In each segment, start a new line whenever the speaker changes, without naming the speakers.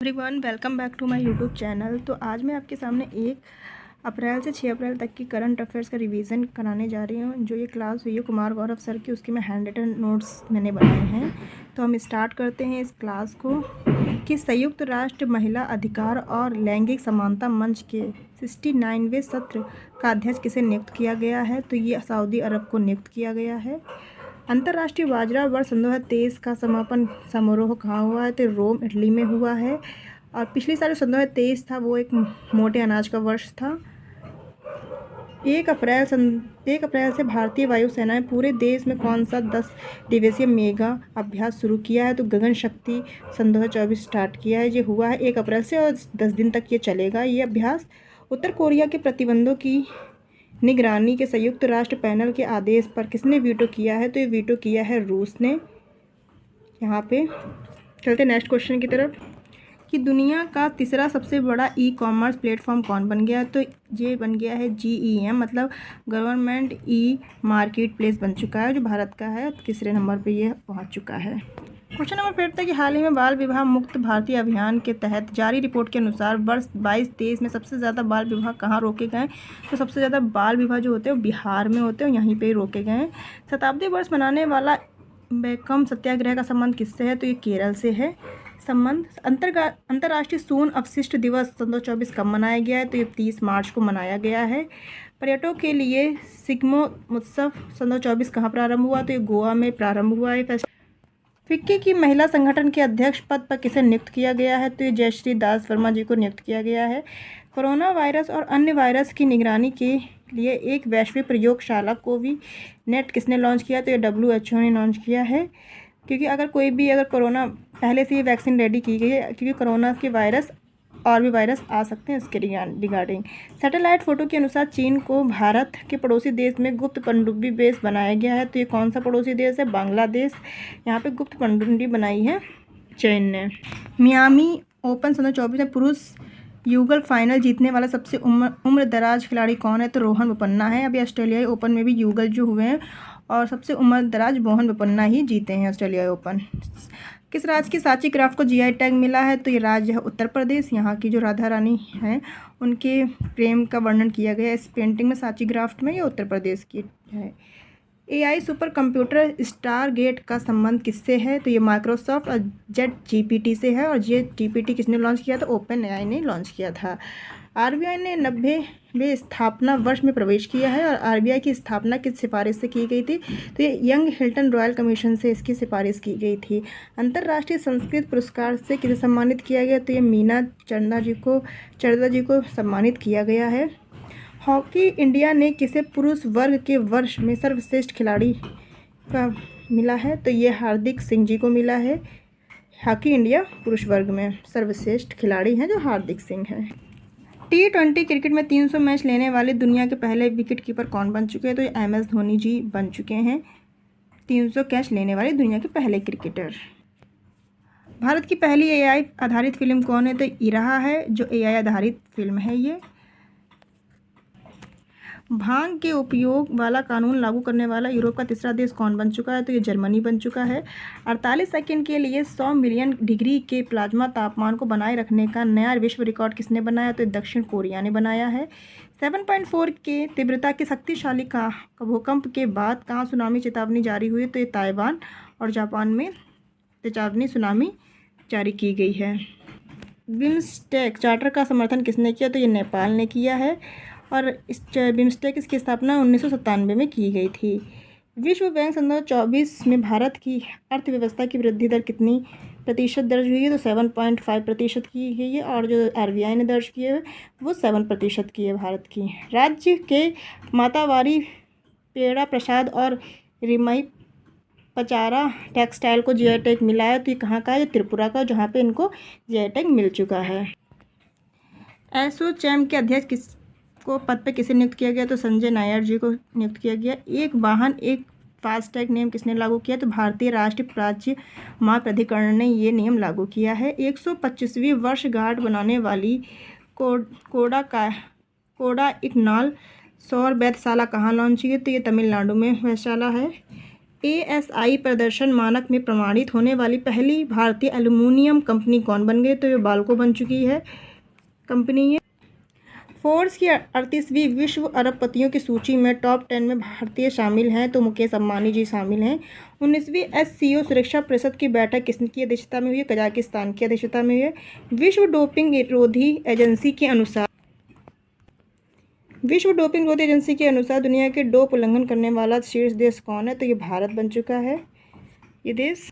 Everyone welcome back to my YouTube channel. तो आज मैं आपके सामने 1 अप्रैल से 6 अप्रैल तक की करंट अफेयर्स का रिवीजन कराने जा रही हूँ। जो ये क्लास हुई है कुमार गौरव सर की, उसके मैं हैंड रिटन नोट्स मैंने बनाए हैं। तो हम स्टार्ट करते हैं इस क्लास को कि संयुक्त राष्ट्र महिला अधिकार और लैंगिक समानता मंच के 69वें सत्र का अध्यक्ष किसे नियुक्त किया गया है। तो ये सऊदी अरब को नियुक्त किया गया है। अंतर्राष्ट्रीय बाजरा वर्ष 2023 का समापन समारोह कहाँ हुआ है। तो रोम इटली में हुआ है। और पिछली साल 2023 था वो एक मोटे अनाज का वर्ष था। 1 अप्रैल से भारतीय वायुसेना ने पूरे देश में कौन सा 10 दिवसीय मेगा अभ्यास शुरू किया है। तो गगन शक्ति सन 2024 स्टार्ट किया है। ये हुआ है 1 अप्रैल से और 10 दिन तक ये चलेगा ये अभ्यास। उत्तर कोरिया के प्रतिबंधों की निगरानी के संयुक्त राष्ट्र पैनल के आदेश पर किसने वीटो किया है। तो ये वीटो किया है रूस ने। यहाँ पे चलते नेक्स्ट क्वेश्चन की तरफ कि दुनिया का तीसरा सबसे बड़ा ई कॉमर्स प्लेटफॉर्म कौन बन गया। तो ये बन गया है GEM, मतलब गवर्नमेंट ई मार्केट प्लेस बन चुका है, जो भारत का है। तीसरे नंबर पे ये पहुँच चुका है। क्वेश्चन नंबर 5 था कि हाल ही में बाल विवाह मुक्त भारतीय अभियान के तहत जारी रिपोर्ट के अनुसार वर्ष 22-23 में सबसे ज़्यादा बाल विवाह कहाँ रोके गए। तो सबसे ज़्यादा बाल विवाह जो होते हैं वो बिहार में होते हैं, यहीं पे ही रोके गए हैं। शताब्दी वर्ष मनाने वाला बैकम सत्याग्रह का संबंध किससे है। तो ये केरल से है संबंध। अंतर्राष्ट्रीय शून्य अपशिष्ट दिवस 2024 कब मनाया गया है। तो ये 30 मार्च को मनाया गया है। पर्यटकों के लिए सिग्मो उत्सव 2024 कहाँ प्रारंभ हुआ। तो ये गोवा में प्रारंभ हुआ है। फिक्की की महिला संगठन के अध्यक्ष पद पर किसे नियुक्त किया गया है। तो ये जयश्री दास वर्मा जी को नियुक्त किया गया है। कोरोना वायरस और अन्य वायरस की निगरानी के लिए एक वैश्विक प्रयोगशाला कोविनेट किसने लॉन्च किया। तो ये WHO ने लॉन्च किया है। क्योंकि अगर कोरोना पहले से ही वैक्सीन रेडी की गई है, क्योंकि कोरोना के वायरस और भी वायरस आ सकते हैं इसके रिगार्डिंग। सैटेलाइट फोटो के अनुसार चीन को भारत के पड़ोसी देश में गुप्त पनडुब्बी बेस बनाया गया है। तो ये कौन सा पड़ोसी देश है। बांग्लादेश। यहाँ पे गुप्त पनडुब्बी बनाई है चीन ने। मियामी ओपन 2024 में पुरुष युगल फाइनल जीतने वाला सबसे उम्र दराज खिलाड़ी कौन है। तो रोहन बोपन्ना है। अभी ऑस्ट्रेलियाई ओपन में भी युगल जो हुए हैं और सबसे उम्र दराज रोहन बोपन्ना ही जीते हैं ऑस्ट्रेलियाई ओपन। किस राज्य की सांची क्राफ्ट को GI टैग मिला है। तो ये राज्य है उत्तर प्रदेश। यहाँ की जो राधा रानी हैं उनके प्रेम का वर्णन किया गया है इस पेंटिंग में, सांची क्राफ्ट में। ये उत्तर प्रदेश की है। AI सुपर कंप्यूटर स्टारगेट का संबंध किससे है। तो ये माइक्रोसॉफ्ट और JetGPT से है। और JetGPT किसने लॉन्च किया था। OpenAI ने लॉन्च किया था। RBI ने 90वें स्थापना वर्ष में प्रवेश किया है। और RBI की स्थापना किस सिफारिश से की गई थी। तो ये यंग हिल्टन रॉयल कमीशन से इसकी सिफारिश की गई थी। अंतर्राष्ट्रीय संस्कृत पुरस्कार से किसे सम्मानित किया गया। तो ये मीना चंदा जी को सम्मानित किया गया है। हॉकी इंडिया ने किसे पुरुष वर्ग के वर्ष में सर्वश्रेष्ठ खिलाड़ी का मिला है। तो ये हार्दिक सिंह जी को मिला है। हॉकी इंडिया पुरुष वर्ग में सर्वश्रेष्ठ खिलाड़ी हैं जो हार्दिक सिंह हैं। T20 क्रिकेट में 300 मैच लेने वाले दुनिया के पहले विकेट कीपर कौन बन चुके हैं। तो ये MS धोनी जी बन चुके हैं 300 कैच लेने वाले दुनिया के पहले क्रिकेटर। भारत की पहली AI आधारित फिल्म कौन है। तो इराहा है, जो AI आधारित फिल्म है ये। भांग के उपयोग वाला कानून लागू करने वाला यूरोप का तीसरा देश कौन बन चुका है। तो ये जर्मनी बन चुका है। 48 सेकंड के लिए 100 मिलियन डिग्री के प्लाज्मा तापमान को बनाए रखने का नया विश्व रिकॉर्ड किसने बनाया। तो दक्षिण कोरिया ने बनाया है। 7.4 के तीव्रता के शक्तिशाली का भूकंप के बाद कहाँ सुनामी चेतावनी जारी हुई। तो ये ताइवान और जापान में चेतावनी सुनामी जारी की गई है। बिम्स्टेक चार्टर का समर्थन किसने किया। तो ये नेपाल ने किया है। और इस बिम्स्टेक की स्थापना 1997 में की गई थी। विश्व बैंक 2024 में भारत की अर्थव्यवस्था की वृद्धि दर कितनी प्रतिशत दर्ज हुई है। तो 7.5% की गई है। और जो RBI ने दर्ज की है वो 7% की है भारत की। राज्य के मातावारी पेड़ा प्रसाद और रिमई पचारा टेक्सटाइल को GI टैग मिला है। तो ये कहाँ का है। त्रिपुरा का, जहाँ पे इनको GI टैग मिल चुका है। एसोचैम के अध्यक्ष को पद पे किसे नियुक्त किया गया। तो संजय नायर जी को नियुक्त किया गया। एक वाहन एक फास्टैग नियम किसने लागू किया। तो भारतीय राष्ट्रीय प्राच्य मार्ग प्राधिकरण ने ये नियम लागू किया है। 125वीं वर्षगांठ बनाने वाली कोडा इकनाल सौर वेधशाला कहाँ लॉन्च की। तो ये तमिलनाडु में वेधशाला है। ASI प्रदर्शन मानक में प्रमाणित होने वाली पहली भारतीय एल्युमिनियम कंपनी कौन बन गई? तो ये बाल्को बन चुकी है कंपनी है। फोर्ब्स की 38वीं विश्व अरबपतियों की सूची में टॉप 10 में भारतीय शामिल हैं, तो मुकेश अंबानी जी शामिल हैं। 19वीं SCO सुरक्षा परिषद की बैठक किसकी अध्यक्षता में हुई है? कजाकिस्तान की अध्यक्षता में हुई है। विश्व डोपिंग विरोधी एजेंसी के अनुसार दुनिया के डोप उल्लंघन करने वाला शीर्ष देश कौन है? तो ये भारत बन चुका है ये देश।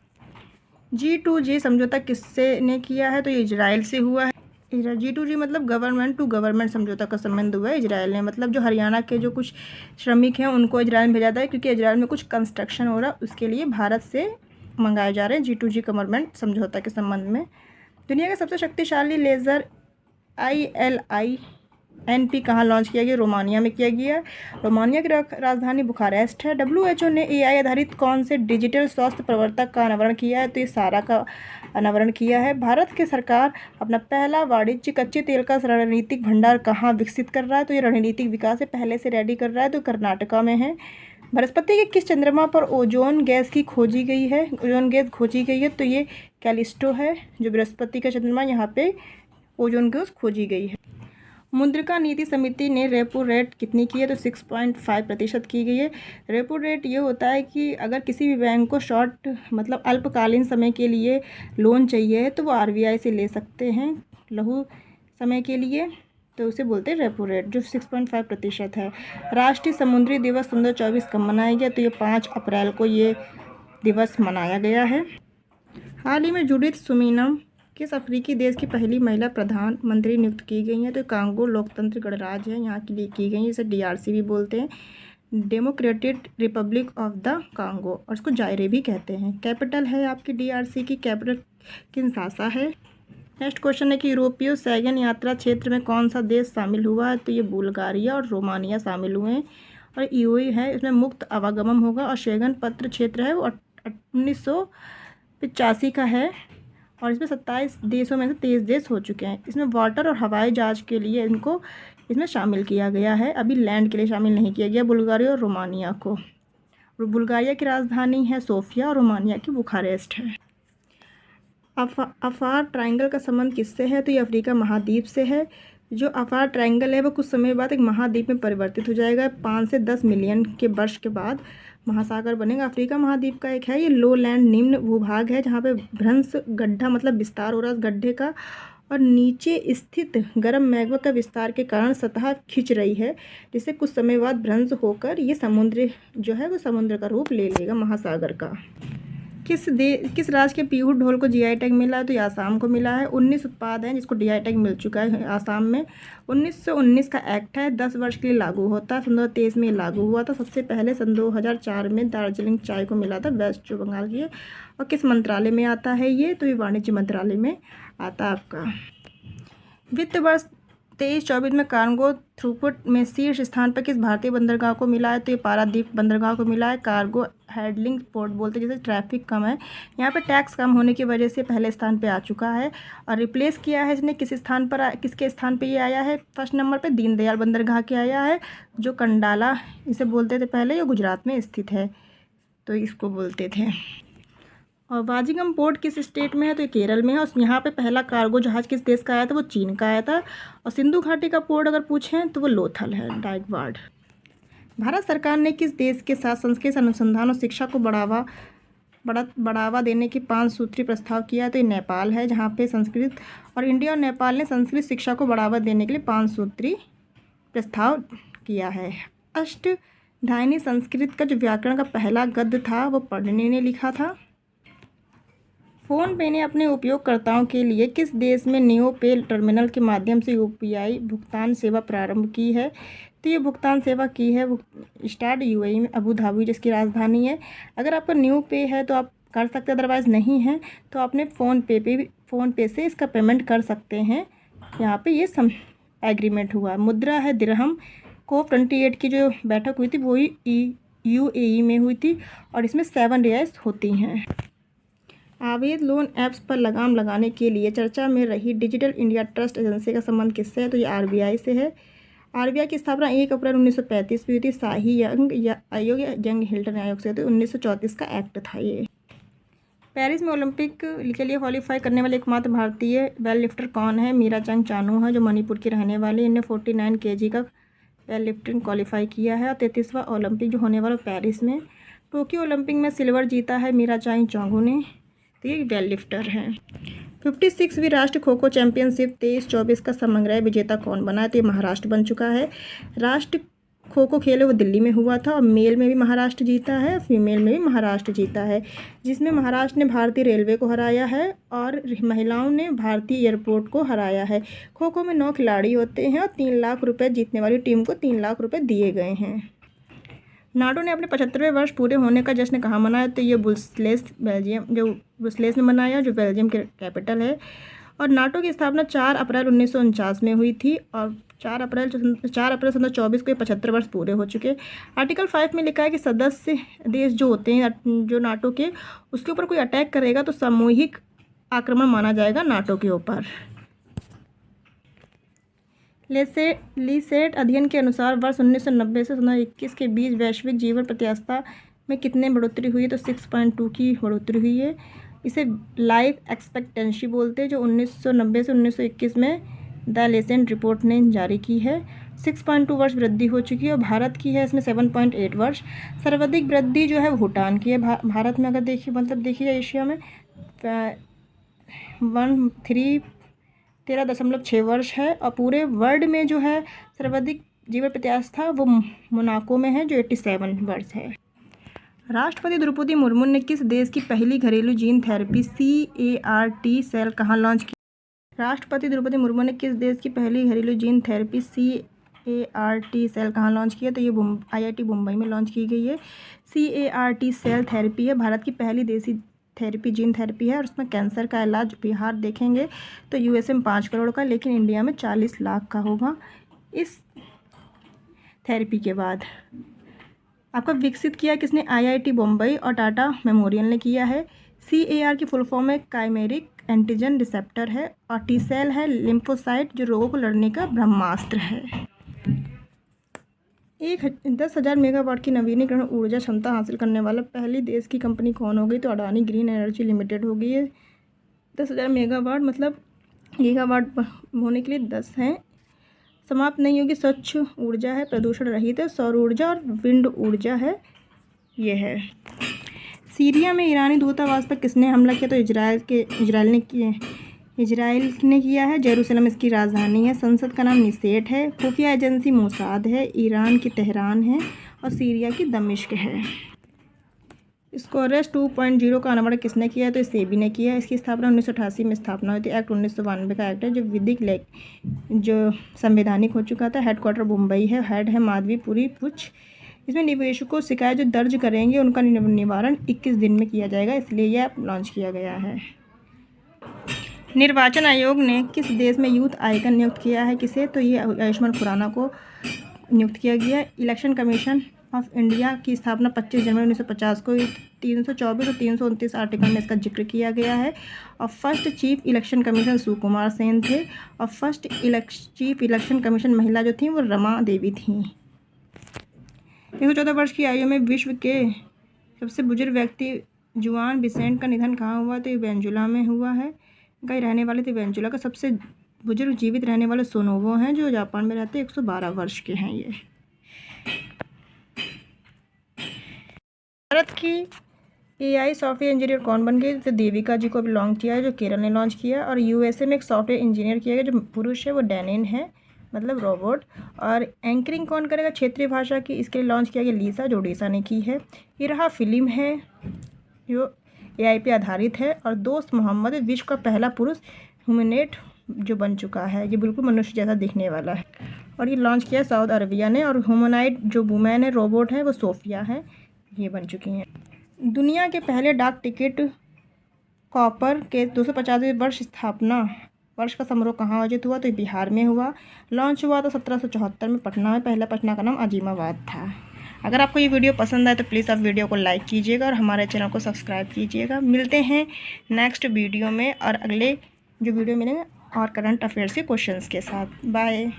G2G समझौता किससे ने किया है? तो ये इजराइल से हुआ है। G2G मतलब गवर्नमेंट टू गवर्नमेंट समझौता का संबंध हुआ है इजराइल ने, मतलब जो हरियाणा के जो कुछ श्रमिक हैं उनको इजराइल में भेजा था, क्योंकि इजराइल में कुछ कंस्ट्रक्शन हो रहा है, उसके लिए भारत से मंगाए जा रहे हैं G2G गवर्नमेंट समझौता के संबंध में। दुनिया का सबसे शक्तिशाली लेज़र ILINP कहाँ लॉन्च किया गया? रोमानिया में किया गया। रोमानिया की राजधानी बुखारेस्ट है। WHO ने AI आधारित कौन से डिजिटल स्वास्थ्य प्रवर्तक का अनावरण किया है? तो ये सारा का अनावरण किया है। भारत की सरकार अपना पहला वाणिज्यिक कच्चे तेल का रणनीतिक भंडार कहाँ विकसित कर रहा है? तो ये रणनीतिक विकास से पहले से रेडी कर रहा है, तो कर्नाटका में है। बृहस्पति के किस चंद्रमा पर ओजोन गैस खोजी गई है? तो ये कैलिस्टो है जो बृहस्पति का चंद्रमा, यहाँ पे ओजोन गैस खोजी गई है। मुद्रिका नीति समिति ने रेपो रेट कितनी की है? तो 6.5% की गई है। रेपो रेट ये होता है कि अगर किसी भी बैंक को शॉर्ट मतलब अल्पकालीन समय के लिए लोन चाहिए तो वो RBI से ले सकते हैं लघु समय के लिए, तो उसे बोलते हैं रेपो रेट, जो 6.5% है। राष्ट्रीय समुद्री दिवस 2024 कब मनाया गया? तो ये 5 अप्रैल को ये दिवस मनाया गया है। हाल ही में जूडिथ सुमीनम किस अफ्रीकी देश की पहली महिला प्रधानमंत्री नियुक्त की गई हैं? तो कांगो लोकतंत्र गणराज्य है, यहाँ के लिए की गई है, इसे DRC भी बोलते हैं, democratic Republic of the Congo, और इसको जायरे भी कहते हैं। कैपिटल है आपकी DRC की कैपिटल किंशासा है। नेक्स्ट क्वेश्चन है कि यूरोपीय शेंगेन यात्रा क्षेत्र में कौन सा देश शामिल हुआ है? तो ये बुल्गारिया और रोमानिया शामिल हुए हैं, और EU है, इसमें मुक्त आवागमन होगा, और शेंगेन पत्र क्षेत्र है वो 1985 का है, और इसमें 27 देशों में से 23 देश हो चुके हैं। इसमें वाटर और हवाई जहाज के लिए इनको इसमें शामिल किया गया है, अभी लैंड के लिए शामिल नहीं किया गया बुल्गारिया और रोमानिया को। बुल्गारिया की राजधानी है सोफिया और रोमानिया की बुखारेस्ट है। अफार ट्रायंगल का संबंध किससे है? तो ये अफ्रीका महाद्वीप से है। जो अफार ट्रायंगल है वो कुछ समय बाद एक महाद्वीप में परिवर्तित हो जाएगा। 5 से 10 मिलियन के वर्ष के बाद महासागर बनेगा। अफ्रीका महाद्वीप का एक है ये लो लैंड निम्न भूभाग है, जहाँ पे भ्रंश गड्ढा मतलब विस्तार हो रहा है गड्ढे का, और नीचे स्थित गर्म मैग्मा का विस्तार के कारण सतह खिंच रही है, जिससे कुछ समय बाद भ्रंश होकर ये समुद्र जो है वो समुद्र का रूप ले लेगा महासागर का। किस राज्य के पीहू ढोल को GI टैग मिला है? तो ये आसाम को मिला है। 19 उत्पाद हैं जिसको GI टैग मिल चुका है आसाम में। 1919 का एक्ट है, 10 वर्ष के लिए लागू होता है। 2023 में लागू हुआ था। सबसे पहले सन 2004 में दार्जिलिंग चाय को मिला था, वेस्ट बंगाल की। और किस मंत्रालय में आता है ये? तो ये वाणिज्य मंत्रालय में आता है आपका। वित्त वर्ष 23-24 में कार्गो थ्रूपुट में शीर्ष स्थान पर किस भारतीय बंदरगाह को मिला है? तो ये पारादीप बंदरगाह को मिला है। कार्गो हैंडलिंग पोर्ट बोलते हैं, जैसे ट्रैफिक कम है यहाँ पे, टैक्स कम होने की वजह से पहले स्थान पे आ चुका है। और रिप्लेस किया है इसने किसके स्थान पे ये आया है? फर्स्ट नंबर पे दीनदयाल बंदरगाह के आया है, जो कंडाला इसे बोलते थे पहले, ये गुजरात में स्थित है, तो इसको बोलते थे। और वाजिगम पोर्ट किस स्टेट में है? तो ये केरल में है। और यहाँ पे पहला कार्गो जहाज किस देश का आया था? वो चीन का आया था। और सिंधु घाटी का पोर्ट अगर पूछें तो वो लोथल है, डाइकवाड। भारत सरकार ने किस देश के साथ संस्कृत अनुसंधान और शिक्षा को बढ़ावा देने की 5 सूत्री प्रस्ताव किया है? तो ये नेपाल है, जहाँ पे संस्कृत और इंडिया और नेपाल ने संस्कृत शिक्षा को बढ़ावा देने के लिए 5 सूत्री प्रस्ताव किया है। अष्टधायनी संस्कृत का जो व्याकरण का पहला गद्य था वो पढ़ने ने लिखा था। फ़ोनपे ने अपने उपयोगकर्ताओं के लिए किस देश में नियो पे टर्मिनल के माध्यम से UPI भुगतान सेवा प्रारंभ की है? तो ये भुगतान सेवा की है वो स्टार्ट UAE में, अबू धाबी जिसकी राजधानी है। अगर आपका न्यू पे है तो आप कर सकते हैं, अदरवाइज़ नहीं है तो आपने फ़ोनपे से इसका पेमेंट कर सकते हैं। यहाँ पे ये एग्रीमेंट हुआ। मुद्रा है दिरहम। COP28 की जो बैठक हुई थी वो UAE में हुई थी, और इसमें 7 रियायत होती हैं। अवैध लोन ऐप्स पर लगाम लगाने के लिए चर्चा में रही डिजिटल इंडिया ट्रस्ट एजेंसी का संबंध किससे है? तो ये RBI से है। RBI की स्थापना 1 अप्रैल 1935 में हुई थी। शाही यंग आयोग या यंग हिल्टन आयोग से, तो 1934 का एक्ट था ये। पेरिस में ओलंपिक के लिए क्वालिफाई करने वाले एकमात्र भारतीय वेल लिफ्टर कौन है? मीरा चंग चानू है, जो मणिपुर की रहने वाली। इन्हें 49 kg का वेल लिफ्टिंग क्वालिफाई किया है। और 33वां ओलंपिक जो होने वाला पेरिस में। टोक्यो ओलंपिक में सिल्वर जीता है मीरा चंग चानू ने, तो ये वेल लिफ्टर हैं। 56वीं राष्ट्रीय खो खो चैंपियनशिप 23-24 का समग्र विजेता कौन बना है? तो ये महाराष्ट्र बन चुका है। राष्ट्रीय खो खो खेल है वो दिल्ली में हुआ था, और मेल में भी महाराष्ट्र जीता है, फीमेल में भी महाराष्ट्र जीता है, जिसमें महाराष्ट्र ने भारतीय रेलवे को हराया है और महिलाओं ने भारतीय एयरपोर्ट को हराया है। खो खो में 9 खिलाड़ी होते हैं और 3 लाख रुपए, जीतने वाली टीम को 3 लाख रुपए दिए गए हैं। नाटो ने अपने 75वें वर्ष पूरे होने का जश्न कहाँ मनाया? तो ये ब्रुसेल्स, बेल्जियम, जो ब्रुसेल्स में मनाया, जो बेल्जियम के कैपिटल है। और नाटो की स्थापना 4 अप्रैल 1949 में हुई थी, और 4 अप्रैल 2024 को 75 वर्ष पूरे हो चुके। आर्टिकल 5 में लिखा है कि सदस्य देश जो होते हैं जो नाटो के, उसके ऊपर कोई अटैक करेगा तो सामूहिक आक्रमण माना जाएगा नाटो के ऊपर। लीसेट अध्ययन के अनुसार वर्ष 1990 से 2021 के बीच वैश्विक जीवन प्रत्याशा में कितने बढ़ोतरी हुई है? तो 6.2 की बढ़ोतरी हुई है। इसे लाइफ एक्सपेक्टेंसी बोलते हैं, जो 1990 से 1921 में द लेसेंट रिपोर्ट ने जारी की है। 6.2 वर्ष वृद्धि हो चुकी है, और भारत की है इसमें 7.8 वर्ष। सर्वाधिक वृद्धि जो है भूटान की है। भारत में अगर देखिए एशिया में 13.6 वर्ष है, और पूरे वर्ल्ड में जो है सर्वाधिक जीवन प्रत्याशा वो मोनाको में है, जो 87 वर्ष है। राष्ट्रपति द्रौपदी मुर्मू ने किस देश की पहली घरेलू जीन थेरेपी CAR-T सेल कहाँ लॉन्च की? राष्ट्रपति द्रौपदी मुर्मू ने किस देश की पहली घरेलू जीन थेरेपी CAR-T सेल कहाँ लॉन्च किया? तो ये IIT मुंबई में लॉन्च की गई है। CAR-T सेल थेरेपी है भारत की पहली देसी थेरेपी, जीन थेरेपी है, और उसमें कैंसर का इलाज बिहार देखेंगे तो USA में 5 करोड़ का, लेकिन इंडिया में 40 लाख का होगा इस थेरेपी के बाद। आपका विकसित किया किसने? IIT मुंबई और टाटा मेमोरियल ने किया है। CAR की फुल फॉर्म है काइमेरिक एंटीजन रिसेप्टर है, और T सेल है लिम्फोसाइट, जो रोगों को लड़ने का ब्रह्मास्त्र है। 10,000 मेगावाट की नवीनीकरण ऊर्जा क्षमता हासिल करने वाला पहली देश की कंपनी कौन हो गई? तो अडानी ग्रीन एनर्जी लिमिटेड हो गई है। 10,000 मेगावाट मतलब गीगावाट होने के लिए 10 हैं। समाप्त नहीं होगी, स्वच्छ ऊर्जा है, प्रदूषण रहित है, सौर ऊर्जा और विंड ऊर्जा है, ये है। सीरिया में ईरानी दूतावास पर किसने हमला किया? तो इजराइल ने किया है। जेरूसलम इसकी राजधानी है। संसद का नाम निसेट है। खुफिया एजेंसी मोसाद है। ईरान की तेहरान है, और सीरिया की दमिश्क है। स्कोरेस 2.0 का अनावरण किसने किया है? तो सेबी ने किया है। इसकी स्थापना 1988 में स्थापना हुई थी। एक्ट 1992 का एक्ट है, जो विधिक जो संवैधानिक हो चुका था। हेडक्वार्टर मुंबई है। हेड है माधवीपुरी पुछ। इसमें निवेशकों को शिकायत जो दर्ज करेंगे उनका निवारण 21 दिन में किया जाएगा, इसलिए यह लॉन्च किया गया है। निर्वाचन आयोग ने किस देश में यूथ आइकन नियुक्त किया है? किसे? तो ये आयुष्मान खुराना को नियुक्त किया गया। इलेक्शन कमीशन ऑफ इंडिया की स्थापना 25 जनवरी 1950 को 324 और 329 आर्टिकल में इसका जिक्र किया गया है। और first chief election commission Sukumar Sen थे, और फर्स्ट चीफ इलेक्शन कमीशन महिला जो थी वो रमा देवी थी। 114 वर्ष की आयु में विश्व के सबसे बुजुर्ग व्यक्ति जुआन बिसेंट का निधन कहाँ हुआ? तो वेनेजुला में हुआ है। कहीं रहने वाले थे वेनेजुला का। सबसे बुजुर्ग जीवित रहने वाले सोनोबो हैं, जो जापान में रहते हैं। 112 वर्ष के हैं ये। भारत की AI सॉफ्टवेयर इंजीनियर कौन बन गई? तो देविका जी को अभी लॉन्च किया है, जो केरल ने लॉन्च किया। और USA में एक सॉफ्टवेयर इंजीनियर किया गया, जो पुरुष है, वो डैनिन है, मतलब रोबोट। और एंकरिंग कौन करेगा? क्षेत्रीय भाषा की, इसके लिए लॉन्च किया गया लीसा, जो ओडिशा ने की है। ये रहा फिल्म है जो AI पे आधारित है। और दोस्त मोहम्मद विश्व का पहला पुरुष ह्यूमनेट जो बन चुका है, ये बिल्कुल मनुष्य जैसा दिखने वाला है। और ये लॉन्च किया सऊदी अरबिया ने। और ह्यूमनाइट जो वुमेन है, रोबोट है, वो सोफिया है, ये बन चुकी हैं। दुनिया के पहले डाक टिकट कॉपर के 250वें वर्ष का समारोह कहाँ आयोजित हुआ? तो बिहार में हुआ। लॉन्च हुआ तो 1774 में पटना में। पहला पटना का नाम अजीमाबाद था। अगर आपको ये वीडियो पसंद आए तो प्लीज़ आप वीडियो को लाइक कीजिएगा और हमारे चैनल को सब्सक्राइब कीजिएगा। मिलते हैं नेक्स्ट वीडियो में, और अगले जो वीडियो मिलेंगे और करंट अफेयर्स के क्वेश्चंस के साथ। बाय।